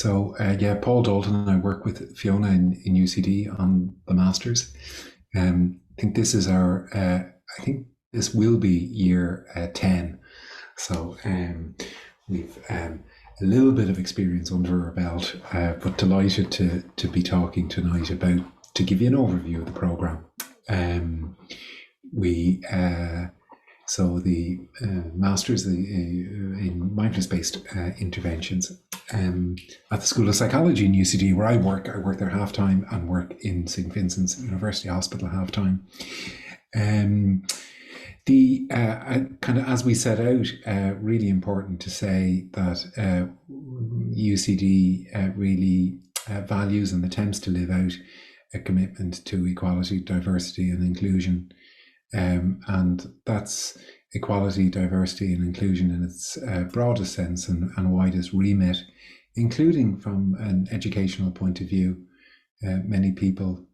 Yeah, Paul D'Alton. I work with Fiona in UCD on the masters. I think this is our. I think this will be year 10. So we've a little bit of experience under our belt, but delighted to be talking tonight about to give you an overview of the program. We so the masters in mindfulness based interventions at the School of Psychology in UCD, where I work there half time and work in St Vincent's University Hospital half time. The kind of, as we set out, really important to say that UCD really values and attempts to live out a commitment to equality, diversity, and inclusion. And that's equality, diversity, and inclusion in its broadest sense and widest remit, including from an educational point of view. Many people,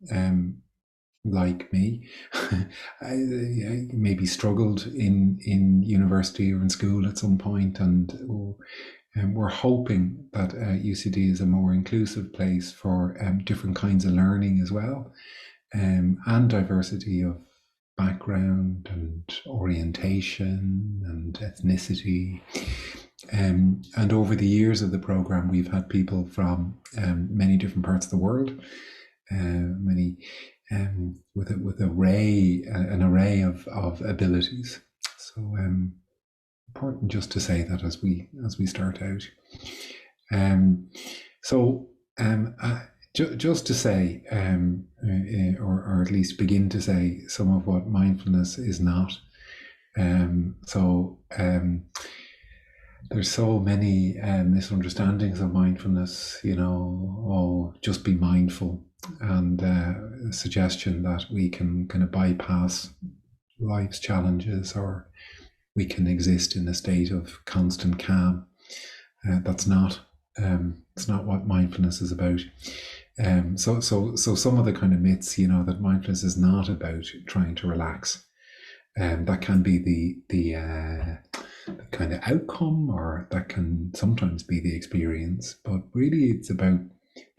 like me, I maybe struggled in university or in school at some point, and we're hoping that UCD is a more inclusive place for different kinds of learning as well, and diversity of background and orientation and ethnicity. And over the years of the program, we've had people from many different parts of the world, many with an array of abilities. So important just to say that as we start out. Just to say, or at least begin to say some of what mindfulness is not. There's so many misunderstandings of mindfulness, just be mindful, and a suggestion that we can kind of bypass life's challenges, or we can exist in a state of constant calm. It's not what mindfulness is about. So some of the kind of myths, that mindfulness is not about trying to relax. That can be the kind of outcome, or that can sometimes be the experience. But really, it's about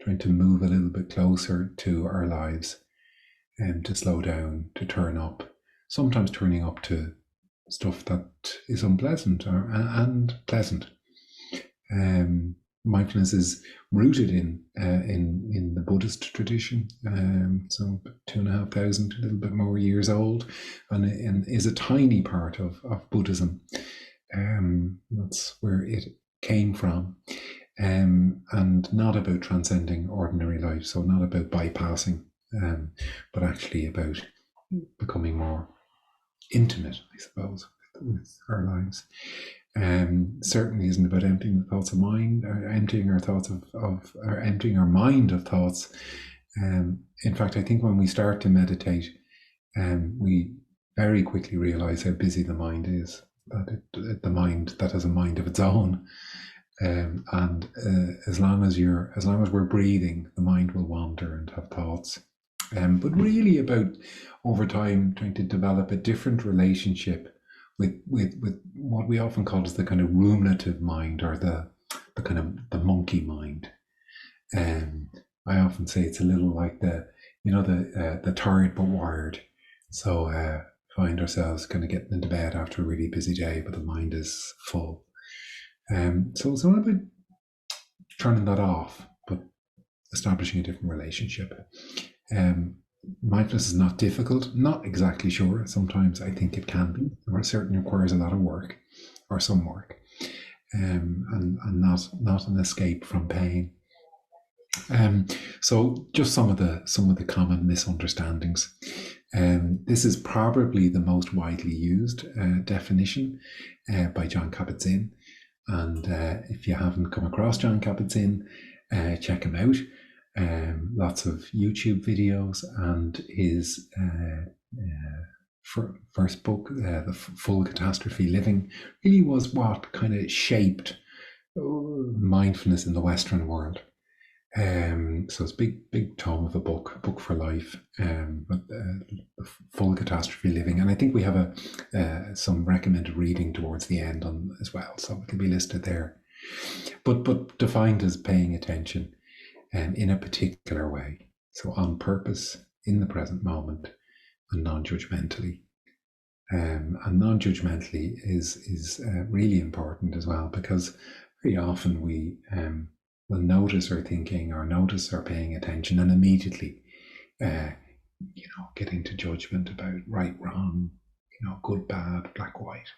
trying to move a little bit closer to our lives, and to slow down, to turn up. Sometimes turning up to stuff that is unpleasant and pleasant. Mindfulness is rooted in the Buddhist tradition, so 2,500, a little bit more years old, and is a tiny part of Buddhism. That's where it came from, and not about transcending ordinary life, so not about bypassing, but actually about becoming more intimate, I suppose, with our lives. Certainly isn't about emptying the thoughts of mind, or emptying our thoughts or emptying our mind of thoughts. In fact, I think when we start to meditate, we very quickly realize how busy the mind is. The mind that has a mind of its own, and as long as we're breathing, the mind will wander and have thoughts. But really, about over time trying to develop a different relationship with what we often call as the kind of ruminative mind, or the kind of the monkey mind. I often say it's a little like the tired but wired. So find ourselves kind of getting into bed after a really busy day, but the mind is full. So it's not about turning that off, but establishing a different relationship. Mindfulness is not difficult, not exactly sure. Sometimes I think it can be, or it certainly requires a lot of work, or some work, and not an escape from pain. So just some of the common misunderstandings. This is probably the most widely used definition by Jon Kabat-Zinn, and if you haven't come across Jon Kabat-Zinn, check him out. Lots of YouTube videos, and his first book, The Full Catastrophe Living, really was what kind of shaped mindfulness in the Western world. So it's big tome of a book for life, but The Full Catastrophe Living, and I think we have some recommended reading towards the end on as well, so it'll be listed there. but defined as paying attention in a particular way. So on purpose, in the present moment, and non-judgmentally. And non-judgmentally is really important as well, because very often we will notice our thinking or notice our paying attention and immediately get into judgment about right, wrong, good, bad, black, white.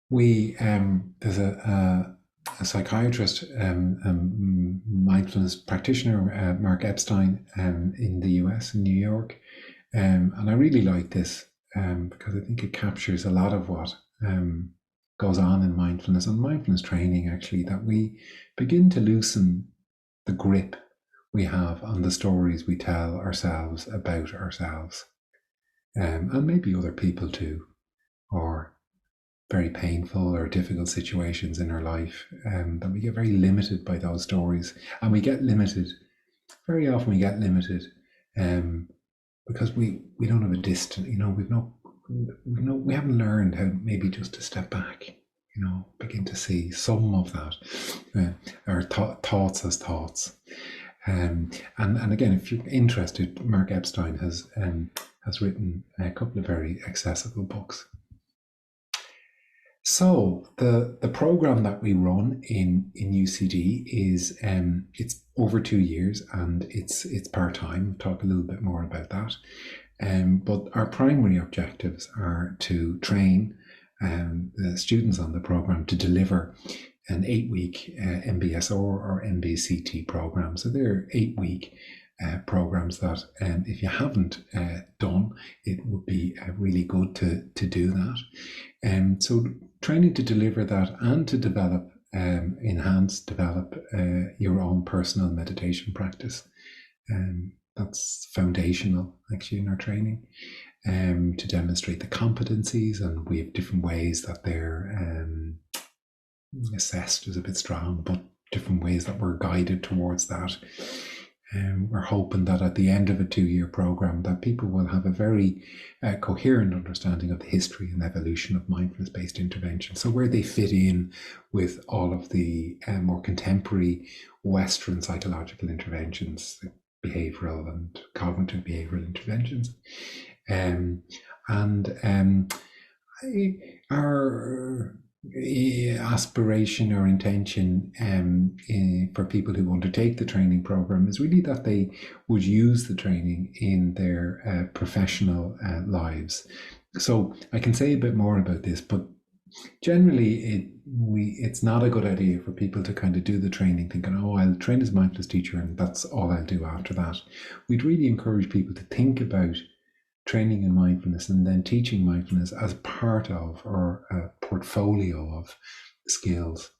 There's a psychiatrist, mindfulness practitioner, Mark Epstein, in the US, in New York. And I really like this because I think it captures a lot of what goes on in mindfulness and mindfulness training, actually, that we begin to loosen the grip we have on the stories we tell ourselves about ourselves, and maybe other people too, or very painful or difficult situations in our life, that we get very limited by those stories. And we get limited, very often we get limited because we don't have a distance, we haven't learned how maybe just to step back, begin to see some of that, our thoughts as thoughts. And again, if you're interested, Mark Epstein has written a couple of very accessible books. So the program that we run in UCD is it's over 2 years, and it's part-time. We'll talk a little bit more about that. But our primary objectives are to train the students on the program to deliver an 8-week MBSR or MBCT program. So they're 8-week programs that if you haven't done, it would be really good to do that. So training to deliver that and to develop, develop your own personal meditation practice. That's foundational, actually, in our training, to demonstrate the competencies, and we have different ways that they're assessed is a bit strong, but different ways that we're guided towards that. We're hoping that at the end of a 2-year program that people will have a very coherent understanding of the history and evolution of mindfulness-based interventions, so where they fit in with all of the more contemporary Western psychological interventions, like behavioral and cognitive behavioral interventions. Our aspiration or intention for people who undertake the training program is really that they would use the training in their professional lives. So I can say a bit more about this, but generally it's not a good idea for people to kind of do the training thinking, oh, I'll train as a mindfulness teacher and that's all I'll do after that. We'd really encourage people to think about training in mindfulness and then teaching mindfulness as part of, or a portfolio of skills.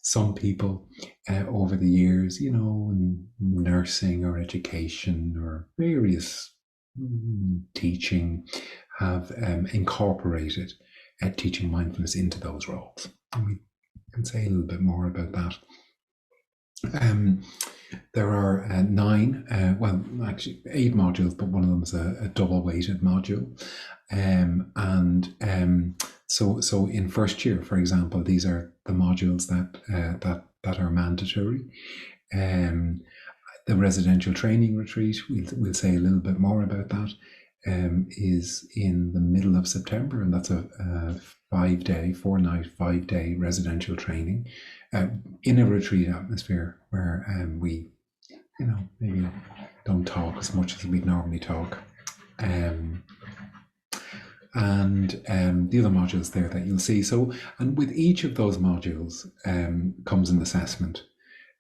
Some people over the years, in nursing or education or various teaching, have incorporated teaching mindfulness into those roles. And we can say a little bit more about that. There are 9, well, actually 8 modules, but one of them is a double-weighted module. So in first year, for example, these are the modules that are mandatory. The residential training retreat, we'll say a little bit more about that, is in the middle of September, and that's a 5-day, 4-night, 5-day residential training in a retreat atmosphere where we, maybe don't talk as much as we'd normally talk. And the other modules there that you'll see. So, and with each of those modules comes an assessment.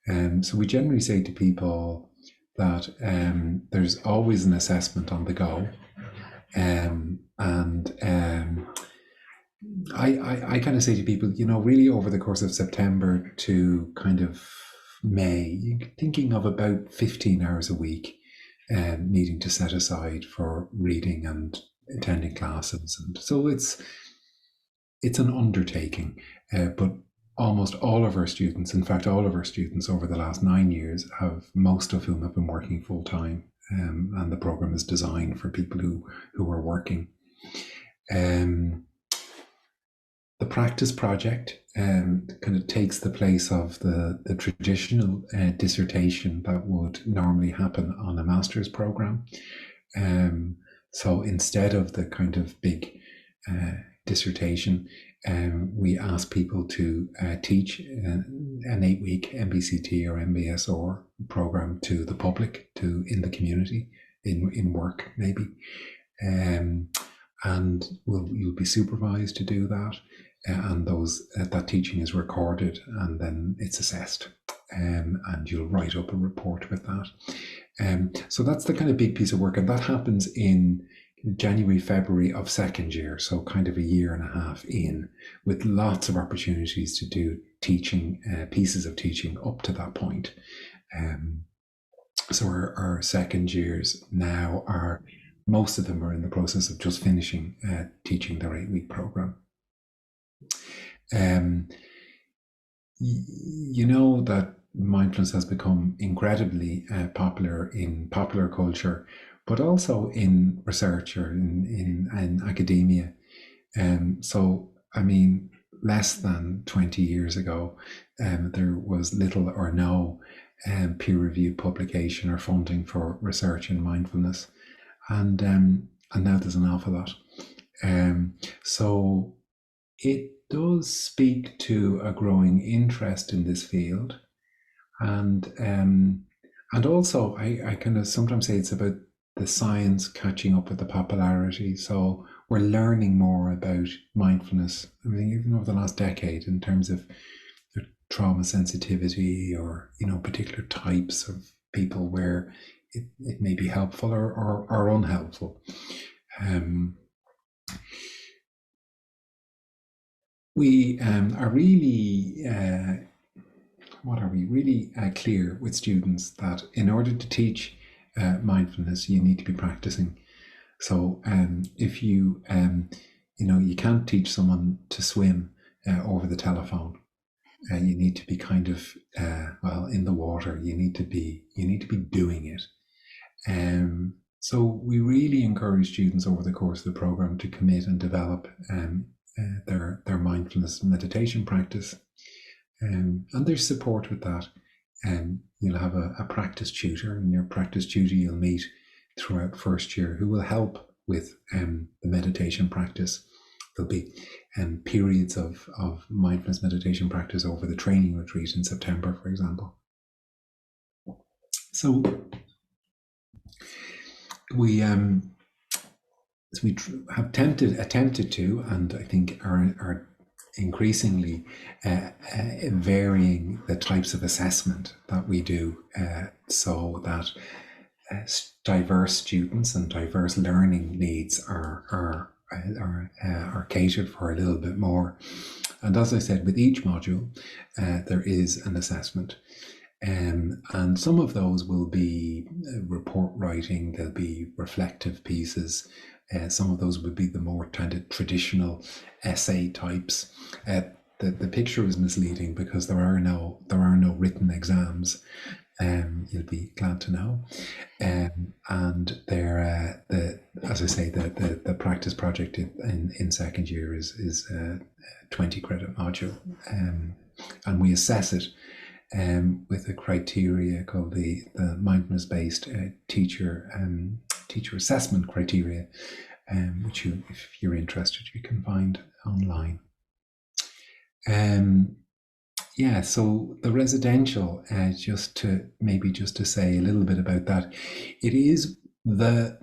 So we generally say to people that there's always an assessment on the go. I kind of say to people, really over the course of September to kind of May, you're thinking of about 15 hours a week needing to set aside for reading and attending classes. And so it's an undertaking, but almost all of our students, in fact, all of our students over the last 9 years, most of whom have been working full time. And the program is designed for people who are working. The practice project kind of takes the place of the traditional dissertation that would normally happen on a master's program. So instead of the kind of big dissertation, we ask people to teach an 8-week MBCT or MBSR program to the public, to in the community, in work maybe. And you'll be supervised to do that, and that teaching is recorded and then it's assessed, and you'll write up a report with that. So that's the kind of big piece of work, and that happens in January, February of second year, so kind of a year and a half in, with lots of opportunities to do teaching, pieces of teaching up to that point. So our second years now most of them are in the process of just finishing teaching their 8-week program. You know that mindfulness has become incredibly popular in popular culture, but also in research or in academia. So, I mean, less than 20 years ago, there was little or no peer-reviewed publication or funding for research in mindfulness. And now there's an awful lot. So it does speak to a growing interest in this field, and also I kind of sometimes say it's about the science catching up with the popularity. So we're learning more about mindfulness. I mean, even over the last decade, in terms of trauma sensitivity, or particular types of people where it may be helpful or unhelpful. We are really, clear with students that in order to teach mindfulness, you need to be practicing. So if you, you can't teach someone to swim over the telephone. You need to be kind of in the water. You need to be doing it. So we really encourage students over the course of the program to commit and develop their mindfulness meditation practice, and there's support with that. You'll have a practice tutor, and your practice tutor you'll meet throughout first year, who will help with the meditation practice. There'll be periods of mindfulness meditation practice over the training retreat in September, for example. So we have attempted to, and I think are increasingly varying the types of assessment that we do, so that diverse students and diverse learning needs are catered for a little bit more. And as I said, with each module, there is an assessment. And some of those will be report writing, there'll be reflective pieces. Some of those would be the more kind of traditional essay types. The picture is misleading because there are no written exams. You'll be glad to know. And they're as I say, the practice project in second year is a 20 credit module, and we assess it with a criteria called the Mindfulness Based Teacher Assessment Criteria, which if you're interested, you can find online. So the residential, just to say a little bit about that, it is the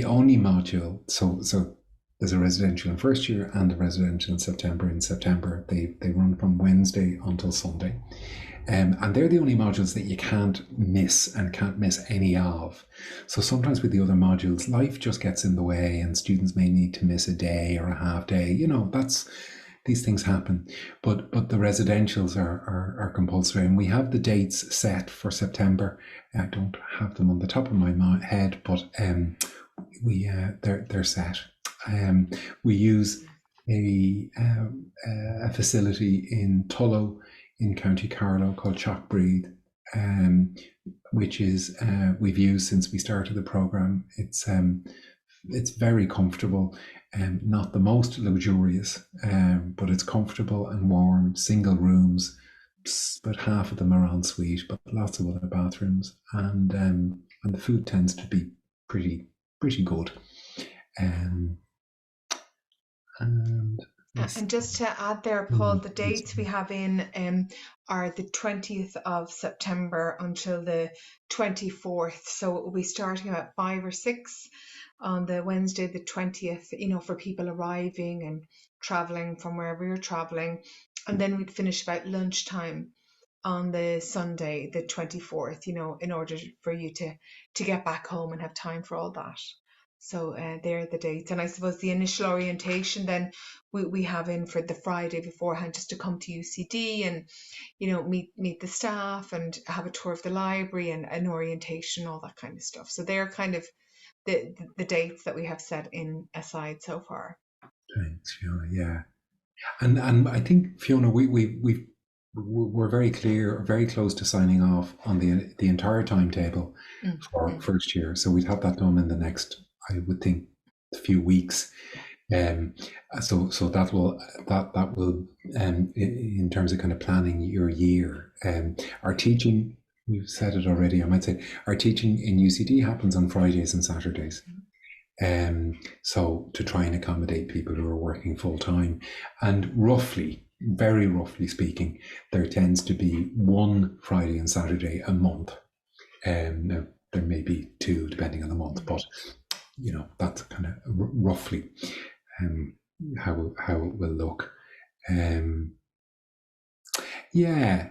only module. So there's a residential in first year and a residential in September. In September, they run from Wednesday until Sunday. And they're the only modules that you can't miss any of. So sometimes with the other modules, life just gets in the way and students may need to miss a day or a half day. These things happen. But the residentials are compulsory, and we have the dates set for September. I don't have them on the top of my head, but they're set. We use a facility in Tullow in County Carlow called Chalk Breathe, which is we've used since we started the program. It's it's very comfortable, not the most luxurious, but it's comfortable and warm, single rooms. About half of them are en suite, but lots of other bathrooms, and the food tends to be pretty good. Um, and And just to add there, Paul, the dates we have in are the 20th of September until the 24th. So it will be starting at 5 or 6 on the Wednesday, the 20th, for people arriving and traveling from wherever you're traveling. And then we'd finish about lunchtime on the Sunday, the 24th, in order for you to get back home and have time for all that. So there are the dates. And I suppose the initial orientation then we have in for the Friday beforehand, just to come to UCD and, meet the staff and have a tour of the library and an orientation, all that kind of stuff. So they're kind of the dates that we have set in aside so far. thanks, Fiona. Yeah, and I think, Fiona, we're very clear, very close to signing off on the entire timetable for Mm. first year. So we'd have that done in the next, I would think, few weeks. Um, so that will in terms of kind of planning your year. Our teaching, we've said it already. I might say our teaching in UCD happens on Fridays and Saturdays. So to try and accommodate people who are working full time, and very roughly speaking, there tends to be one Friday and Saturday a month. Now there may be two depending on the month, but that's kind of roughly how it will look. Yeah.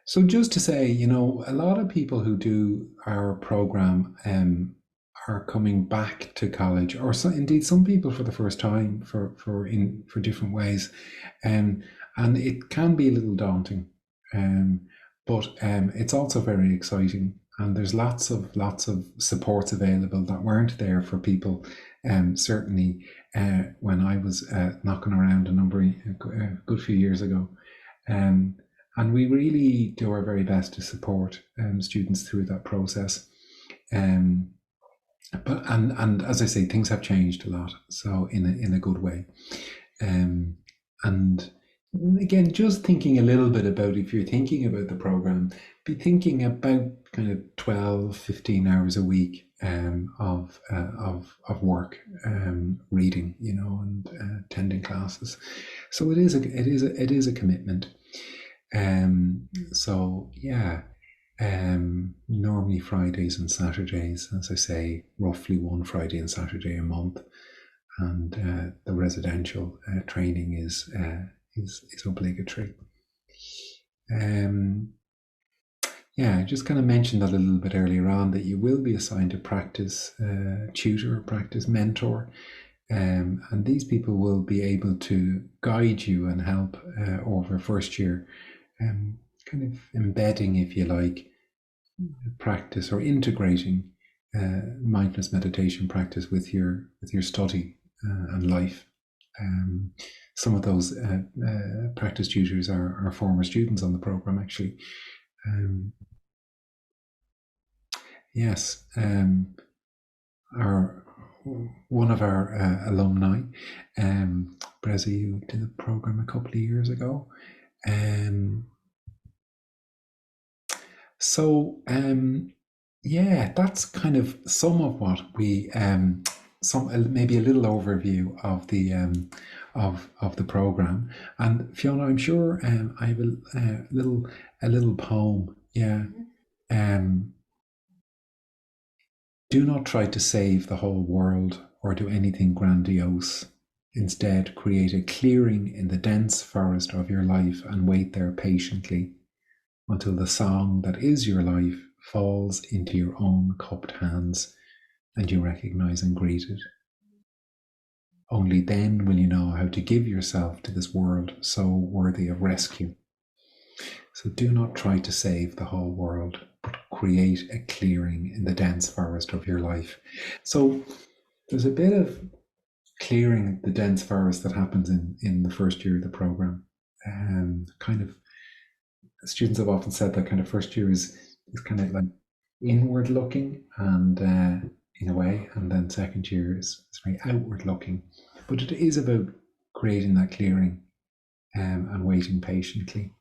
So just to say, a lot of people who do our program are coming back to college, or indeed some people for the first time for different ways, and it can be a little daunting, but it's also very exciting, and there's lots of supports available that weren't there for people. Certainly, when I was knocking around a good few years ago. And we really do our very best to support students through that process. But as I say, things have changed a lot, so in a good way. And again, just thinking a little bit about, if you're thinking about the program, be thinking about kind of 12, 15 hours a week of work, reading, and attending classes. So it is a commitment. So yeah, normally Fridays and Saturdays, as I say, roughly one Friday and Saturday a month, and the residential training is obligatory. Yeah, I just kind of mentioned that a little bit earlier on, that you will be assigned a practice tutor, practice mentor, and these people will be able to guide you and help over first year, kind of embedding, if you like, practice or integrating mindfulness meditation practice with your study and life. Some of those practice tutors are former students on the program, actually. Yes, one of our alumni, Brezzy, who did the program a couple of years ago. So yeah, that's kind of some of what we maybe a little overview of the program. And Fiona, I'm sure I have a little poem. Yeah. Do not try to save the whole world or do anything grandiose. Instead, create a clearing in the dense forest of your life and wait there patiently until the song that is your life falls into your own cupped hands and you recognize and greet it. Only then will you know how to give yourself to this world so worthy of rescue. So do not try to save the whole world, but create a clearing in the dense forest of your life. So there's a bit of clearing the dense forest that happens in the first year of the program. Kind of, students have often said that kind of first year is kind of like inward looking, and in a way, and then second year is very outward looking. But it is about creating that clearing and waiting patiently.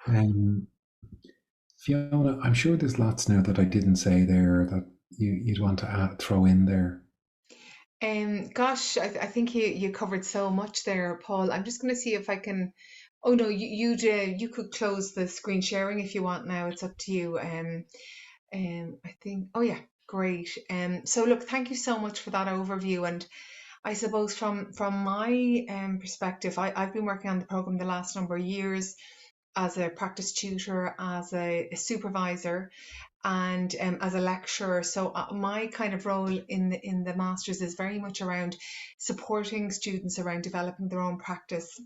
Um, Fiona, I'm sure there's lots now that I didn't say there that you'd want to throw in there. Gosh, I think you covered so much there, Paul. I'm just going to see if I can. Oh no, you could close the screen sharing if you want now. It's up to you. I think. Oh yeah, great. So look, thank you so much for that overview. And I suppose from my perspective, I've been working on the program the last number of years as a practice tutor, as a supervisor, and as a lecturer. So my kind of role in the masters is very much around supporting students around developing their own practice,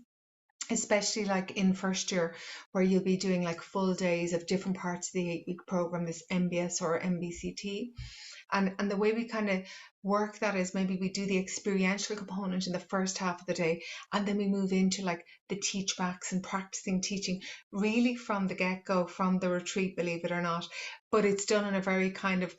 especially like in first year, where you'll be doing like full days of different parts of the 8-week program, this MBS or MBCT. And the way we kind of work that is maybe we do the experiential component in the first half of the day, and then we move into like the teach backs and practicing teaching really from the get-go, from the retreat, believe it or not. But it's done in a very kind of,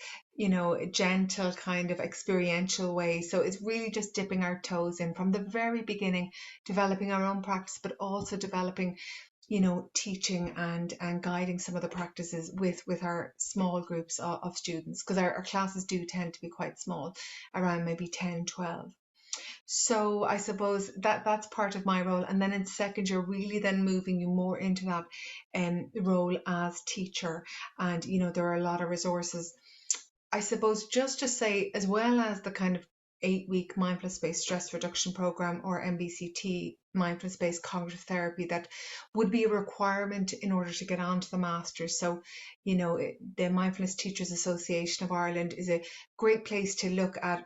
gentle kind of experiential way. So it's really just dipping our toes in from the very beginning, developing our own practice, but also developing, teaching and guiding some of the practices with our small groups of students, because our classes do tend to be quite small, around maybe 10, 12. So I suppose that's part of my role. And then in second year, really then moving you more into that role as teacher. And, there are a lot of resources, I suppose, just to say, as well as the kind of 8-week mindfulness based stress reduction program, or MBCT, mindfulness based cognitive therapy, that would be a requirement in order to get onto the masters. So, the Mindfulness Teachers Association of Ireland is a great place to look at,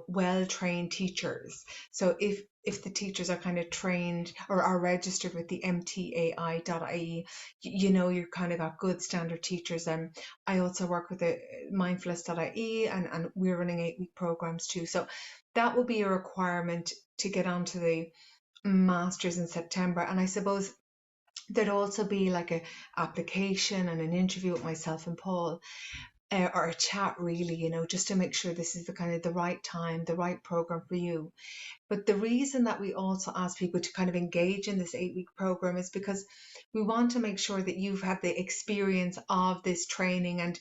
well trained teachers. So if the teachers are kind of trained or are registered with the mtai.ie, you're kind of got good standard teachers. I also work with the mindfulness.ie, and we're running 8-week programs too. So that will be a requirement to get onto the masters in September. And I suppose there'd also be like a application and an interview with myself and Paul, or a chat really, just to make sure this is the kind of the right time, the right program for you. But the reason that we also ask people to kind of engage in this 8-week program is because we want to make sure that you've had the experience of this training, and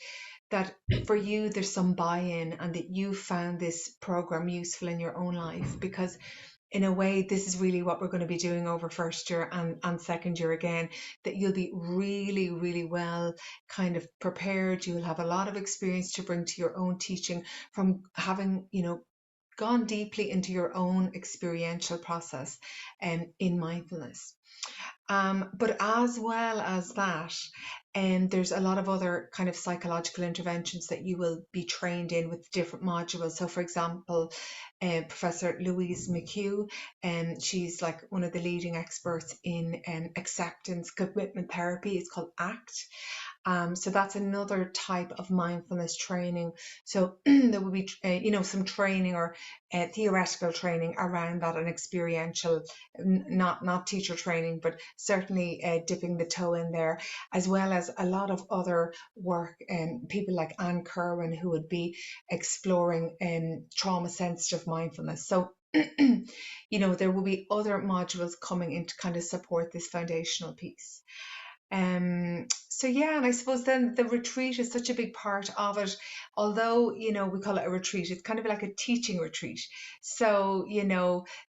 that for you there's some buy-in, and that you found this program useful in your own life. Because in a way, this is really what we're going to be doing over first year and second year again, that you'll be really, really well kind of prepared. You'll have a lot of experience to bring to your own teaching from having, gone deeply into your own experiential process in mindfulness. But as well as that, there's a lot of other kind of psychological interventions that you will be trained in with different modules. So, for example, Professor Louise McHugh, she's like one of the leading experts in acceptance commitment therapy. It's called ACT. So that's another type of mindfulness training. So there will be, some training or theoretical training around that, and experiential, not teacher training, but certainly dipping the toe in there, as well as a lot of other work. People like Anne Kerwin, who would be exploring trauma sensitive mindfulness. So there will be other modules coming in to kind of support this foundational piece. So yeah, and I suppose then the retreat is such a big part of it. Although, we call it a retreat, it's kind of like a teaching retreat. So,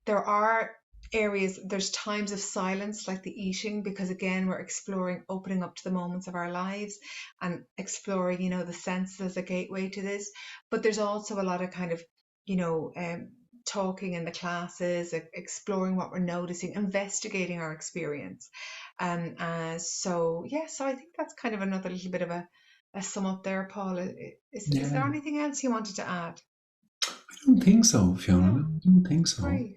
there are areas, there's times of silence, like the eating, because again, we're exploring opening up to the moments of our lives and exploring, the senses as a gateway to this. But there's also a lot of kind of, talking in the classes, exploring what we're noticing, investigating our experience. So yeah, so I think that's kind of another little bit of a sum up there, Paul. Is there Yeah, anything else you wanted to add? I don't think so, Fiona. No, No, I don't think so. great.